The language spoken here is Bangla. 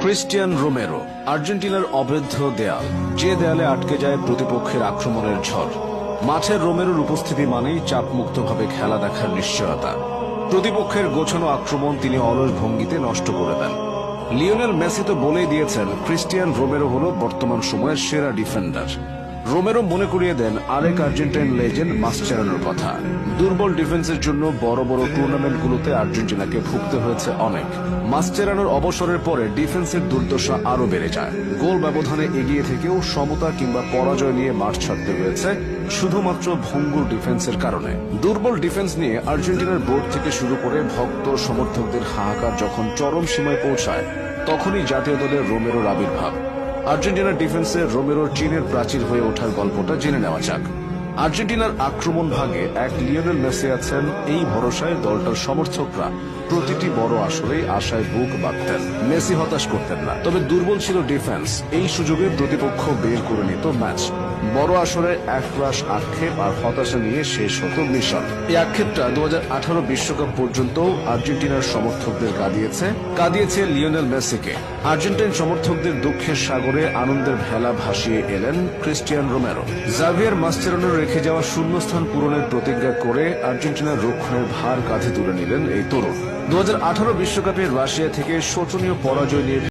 ক্রিস্টিয়ান রোমেরো, আর্জেন্টিনার অবৈধ দেয়াল, যে দেয়ালে আটকে যায় প্রতিপক্ষের আক্রমণের ঝড়। মাঠের রোমেরোর উপস্থিতি মানেই চাপমুক্তভাবে খেলা দেখার নিশ্চয়তা। প্রতিপক্ষের গোছানো আক্রমণ তিনি অলস ভঙ্গিতে নষ্ট করে দেন। লিওনেল মেসি তো বলেই দিয়েছেন, ক্রিস্টিয়ান রোমেরো হল বর্তমান সময়ের সেরা ডিফেন্ডার। রোমেরো মনে করিয়ে দেন আরেক আর্জেন্টাইন লেজেন্ড মাসচেরানোর কথা। দুর্বল ডিফেন্সের জন্য বড় বড় টুর্নামেন্টগুলোতে আর্জেন্টিনাকে ভুগতে হয়েছে অনেক। মাসচেরানোর অবসরের পরে ডিফেন্সের দুর্দশা আরো বেড়ে যায়। গোল ব্যবধানে এগিয়ে থেকেও সমতা কিংবা পরাজয় নিয়ে মাঠ ছাড়তে হয়েছে শুধুমাত্র ভঙ্গুর ডিফেন্সের কারণে। দুর্বল ডিফেন্স নিয়ে আর্জেন্টিনার বোর্ড থেকে শুরু করে ভক্ত সমর্থকদের হাহাকার যখন চরম সীমায় পৌঁছায়, তখনই জাতীয় দলের রোমেরোর আবির্ভাব। আর্জেন্টিনার ডিফেন্সে রোমেরোর চীনের প্রাচীর হয়ে ওঠার গল্পটা জেনে নেওয়া যাক। আর্জেন্টিনার আক্রমণ ভাগে এক লিওনেল মেসি আছেন, এই ভরসায় দলটার সমর্থকরা প্রতিটি বড় আসরেই আশায় বুক বাঁধতেন। মেসি হতাশ করতেন না, তবে দুর্বল ছিল ডিফেন্স। এই সুযোগে প্রতিপক্ষ বের করে নিত ম্যাচ। বড় আসরে একরাশ আক্ষেপ আর হতাশা নিয়ে শেষ হতো মিশন। এই আক্ষেপটা 2018 বিশ্বকাপ পর্যন্ত আর্জেন্টিনার সমর্থকদের কাঁদিয়েছে লিওনেল মেসিকে। আর্জেন্টাইন সমর্থকদের দুঃখের সাগরে আনন্দের ভেলা ভাসিয়ে এলেন ক্রিস্টিয়ান রোমেরো। জাভিয়ার মাসচেরানোর রেখে যাওয়া শূন্যস্থান পূরণের প্রতিজ্ঞা করে আর্জেন্টিনার রক্ষণের ভার কাঁধে তুলে নিলেন এই তরুণ। 2018 বিশ্বকাপে রাশিয়া থেকে শোচনীয় পরাজয় নিয়ে